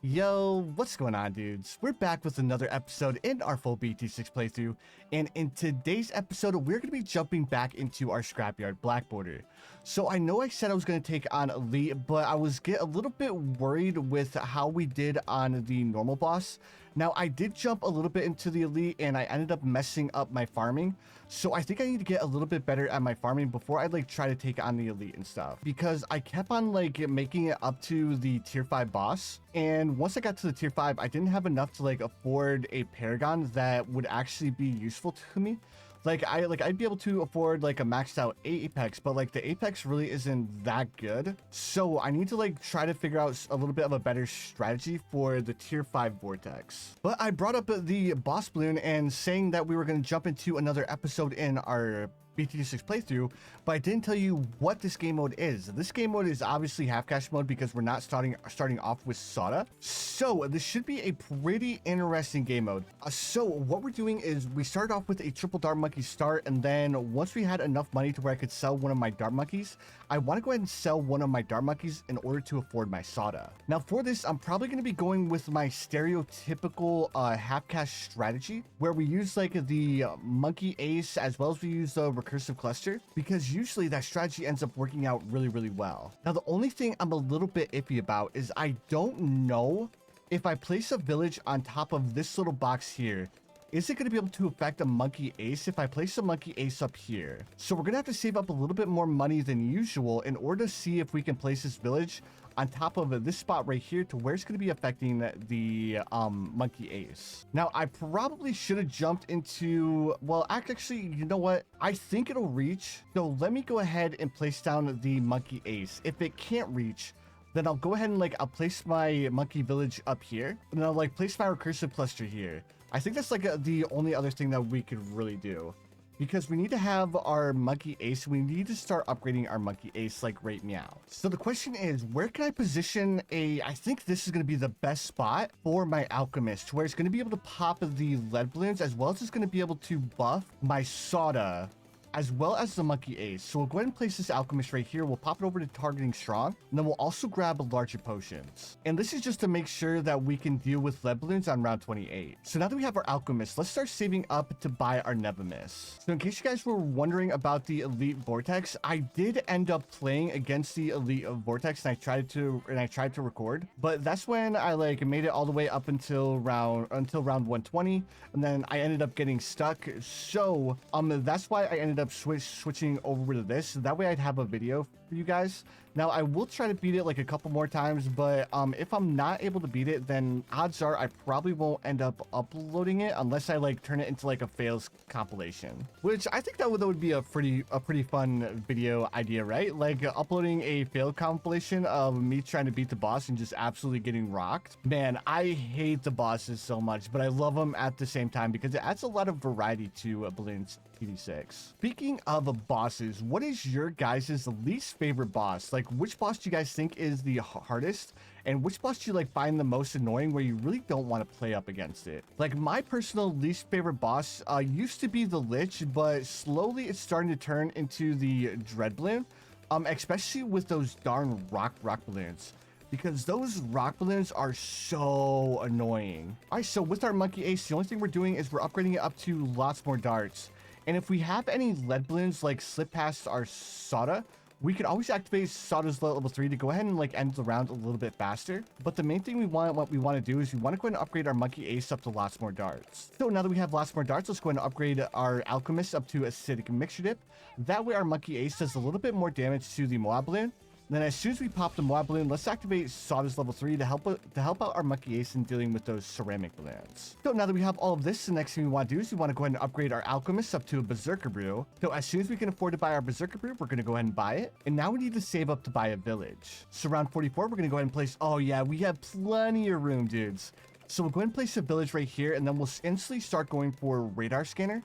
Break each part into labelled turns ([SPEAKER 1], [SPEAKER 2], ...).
[SPEAKER 1] Yo, what's going on, dudes? We're back with another episode in our full BT6 playthrough, and in today's episode, we're going to be jumping back into our Scrapyard Black Border. So I know I said I was going to take on Elite, but I was a little bit worried with how we did on the normal boss. Now, I did jump a little bit into the Elite, and I ended up messing up my farming, so I think I need to get a little bit better at my farming before I try to take on the Elite and stuff, because I kept on making it up to the tier 5 boss, and once I got to the tier 5, I didn't have enough to afford a paragon that would actually be useful to me. I'd be able to afford a maxed out apex, but the apex really isn't that good. So I need to try to figure out a little bit of a better strategy for the tier 5 vortex. But I brought up the boss balloon and saying that we were going to jump into another episode in our BT6 playthrough, but I didn't tell you what this game mode is. This game mode is obviously half cash mode because we're not starting off with Soda. So this should be a pretty interesting game mode. So what we're doing is we started off with a triple dart monkey start, and then once we had enough money to where I could sell one of my dart monkeys, I want to go ahead and sell one of my dart monkeys in order to afford my Soda. Now for this, I'm probably going to be going with my stereotypical half cash strategy, where we use the monkey ace as well as we use the recursive cluster, because usually that strategy ends up working out really well. Now the only thing I'm a little bit iffy about is I don't know if I place a village on top of this little box here, is it going to be able to affect a monkey ace if I place a monkey ace up here? So we're going to have to save up a little bit more money than usual in order to see if we can place this village on top of this spot right here to where it's going to be affecting the monkey ace. Now, I probably should have jumped into, well, actually, you know what? I think it'll reach. So let me go ahead and place down the monkey ace. If it can't reach, then I'll go ahead and I'll place my monkey village up here, and I'll place my recursive cluster here. I think that's the only other thing that we could really do, because we need to have our monkey ace. We need to start upgrading our monkey ace right meow. So the question is, where can I position I think this is going to be the best spot for my alchemist, where it's going to be able to pop the lead balloons as well as it's going to be able to buff my Soda as well as the monkey ace. So we'll go ahead and place this alchemist right here. We'll pop it over to targeting strong, and then we'll also grab larger potions. And this is just to make sure that we can deal with lead balloons on round 28. So now that we have our alchemist, let's start saving up to buy our Nevimus. So in case you guys were wondering about the elite vortex, I did end up playing against the elite vortex, and I tried to record, but that's when I made it all the way up until round 120, and then I ended up getting stuck. So that's why I ended up switching over to this, so that way I'd have a video for you guys. Now I will try to beat it a couple more times, but if I'm not able to beat it, then odds are I probably won't end up uploading it unless I turn it into a fails compilation, which I think that would be a pretty fun video idea, right? Uploading a fail compilation of me trying to beat the boss and just absolutely getting rocked. Man, I hate the bosses so much, but I love them at the same time because it adds a lot of variety to Bloons TD6. Speaking of bosses, what is your guys' least favorite boss? Which boss do you guys think is the hardest, and which boss do you find the most annoying where you really don't want to play up against it? My personal least favorite boss used to be the Lich, but slowly it's starting to turn into the Dread Balloon, especially with those darn rock balloons, because those rock balloons are so annoying. All right, so with our monkey ace, the only thing we're doing is we're upgrading it up to lots more darts. And if we have any lead balloons slip past our Soda, we can always activate Soda's level 3 to go ahead and end the round a little bit faster. But the main thing what we want to do is we want to go ahead and upgrade our monkey ace up to lots more darts. So now that we have lots more darts, let's go ahead and upgrade our alchemist up to acidic mixture dip. That way our monkey ace does a little bit more damage to the Moab balloon. Then as soon as we pop the Moab balloon, let's activate Soda's level 3 to help out our monkey ace in dealing with those ceramic balloons. So now that we have all of this, the next thing we want to do is we want to go ahead and upgrade our alchemist up to a berserker brew. So as soon as we can afford to buy our berserker brew, we're going to go ahead and buy it. And now we need to save up to buy a village. So round 44, we're going to go ahead and place, oh yeah, we have plenty of room, dudes. So we'll go ahead and place a village right here, and then we'll instantly start going for radar scanner.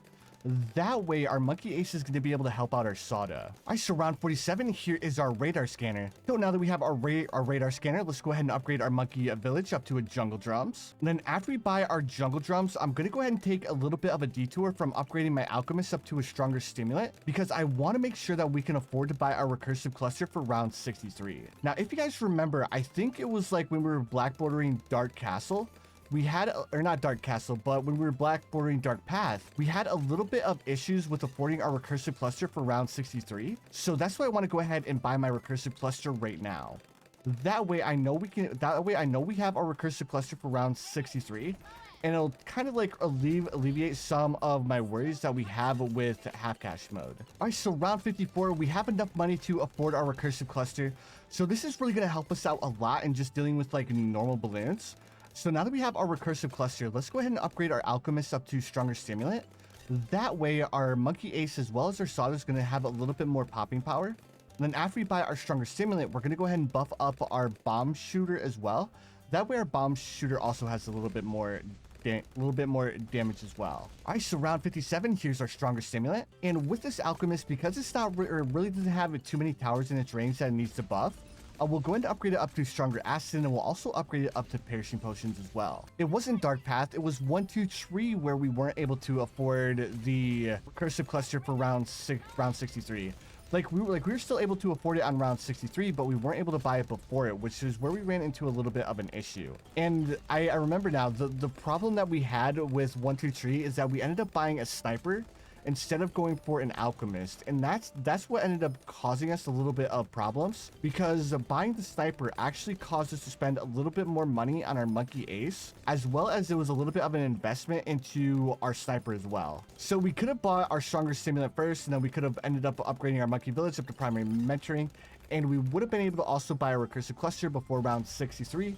[SPEAKER 1] That way, our monkey ace is going to be able to help out our Sada. All right, so round 47, here is our radar scanner. So now that we have our radar scanner, let's go ahead and upgrade our monkey village up to a jungle drums. And then after we buy our jungle drums, I'm going to go ahead and take a little bit of a detour from upgrading my alchemist up to a stronger stimulant, because I want to make sure that we can afford to buy our recursive cluster for round 63. Now, if you guys remember, I think it was like when we were black bordering Dark Castle, we had, or not Dark Castle, but when we were black bordering Dark Path, we had a little bit of issues with affording our recursive cluster for round 63. So that's why I want to go ahead and buy my recursive cluster right now. That way I know we have our recursive cluster for round 63, and it'll kind of like alleviate some of my worries that we have with half cash mode. All right, so round 54, we have enough money to afford our recursive cluster. So this is really going to help us out a lot in just dealing with like normal balloons. So now that we have our recursive cluster, let's go ahead and upgrade our alchemist up to stronger stimulant. That way our monkey ace as well as our Sada is going to have a little bit more popping power. And then after we buy our stronger stimulant, we're going to go ahead and buff up our bomb shooter as well. That way our bomb shooter also has a little bit more damage as well. All right, so round 57, here's our stronger stimulant. And with this alchemist, because it's not really doesn't have too many towers in its range that it needs to buff, we'll go ahead and upgrade it up to stronger acid, and we'll also upgrade it up to perishing potions as well. It wasn't Dark Path, it was 1, 2, 3 where we weren't able to afford the recursive cluster for round 63. Like we were still able to afford it on round 63, but we weren't able to buy it before it, which is where we ran into a little bit of an issue. And I remember now, the problem that we had with 1, 2, 3 is that we ended up buying a sniper instead of going for an alchemist, and that's what ended up causing us a little bit of problems, because buying the sniper actually caused us to spend a little bit more money on our monkey ace, as well as it was a little bit of an investment into our sniper as well. So we could have bought our stronger stimulant first, and then we could have ended up upgrading our monkey village up to primary mentoring, and we would have been able to also buy a recursive cluster before round 63.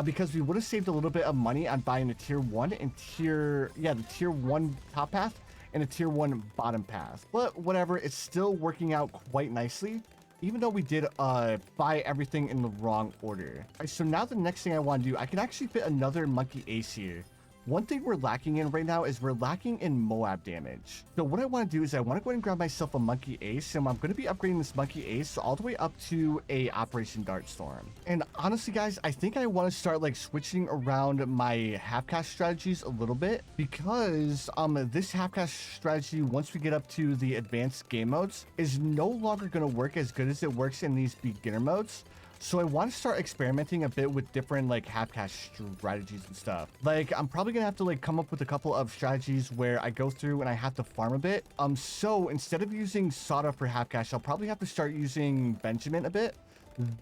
[SPEAKER 1] Because we would have saved a little bit of money on buying a tier 1 and the tier 1 top path and a tier 1 bottom path. But whatever, it's still working out quite nicely, even though we did buy everything in the wrong order. All right, so now the next thing I want to do, I can actually fit another monkey ace here. One thing we're lacking in right now is we're lacking in Moab damage. So what I want to do is I want to go ahead and grab myself a monkey ace, and I'm going to be upgrading this monkey ace all the way up to a Operation Dartstorm. And honestly guys, I think I want to start like switching around my half cash strategies a little bit, because this half cash strategy, once we get up to the advanced game modes, is no longer going to work as good as it works in these beginner modes. So I want to start experimenting a bit with different like half cash strategies and stuff. Like I'm probably gonna have to like come up with a couple of strategies where I go through and I have to farm a bit. So instead of using Sada for half cash, I'll probably have to start using Benjamin a bit.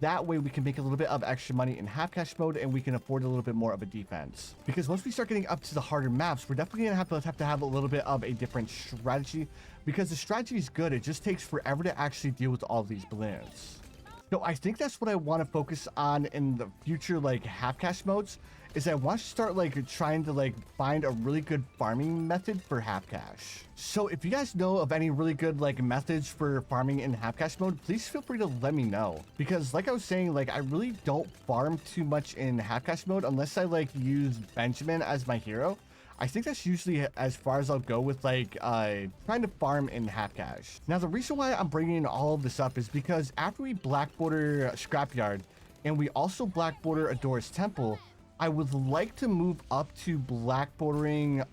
[SPEAKER 1] That way we can make a little bit of extra money in half cash mode, and we can afford a little bit more of a defense. Because once we start getting up to the harder maps, we're definitely gonna have to have a little bit of a different strategy, because the strategy is good. It just takes forever to actually deal with all these balloons. So I think that's what I want to focus on in the future, like half cash modes, is I want to start like trying to like find a really good farming method for half cash. So if you guys know of any really good like methods for farming in half cash mode, please feel free to let me know, because like I was saying, like I really don't farm too much in half cash mode unless I like use Benjamin as my hero. I think that's usually as far as I'll go with like trying to farm in half cash. Now the reason why I'm bringing all of this up is because after we black border Scrapyard and we also black border Adora's Temple, I would like to move up to black bordering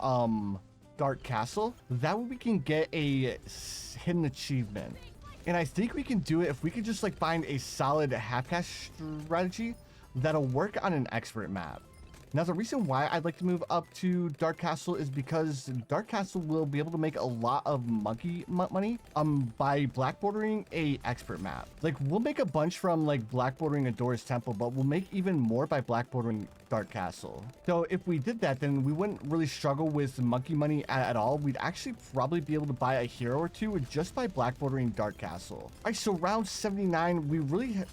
[SPEAKER 1] Dark Castle. That way we can get a hidden achievement. And I think we can do it if we can just like find a solid half cash strategy that'll work on an expert map. Now, the reason why I'd like to move up to Dark Castle is because Dark Castle will be able to make a lot of monkey money by black bordering a expert map. Like, we'll make a bunch from like black bordering Adora's Temple, but we'll make even more by black bordering Dark Castle. So if we did that, then we wouldn't really struggle with monkey money at all. We'd actually probably be able to buy a hero or two just by black bordering Dark Castle. All right, so round 79,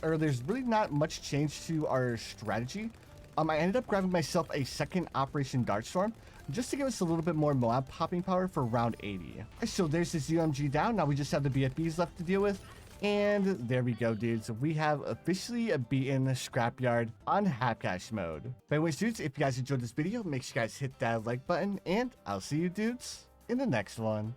[SPEAKER 1] there's really not much change to our strategy. I ended up grabbing myself a second Operation Dartstorm just to give us a little bit more Moab popping power for round 80. So there's this UMG down. Now we just have the BFBs left to deal with. And there we go, dudes. We have officially beaten Scrapyard on half cash mode. But anyways, dudes, if you guys enjoyed this video, make sure you guys hit that like button, and I'll see you dudes in the next one.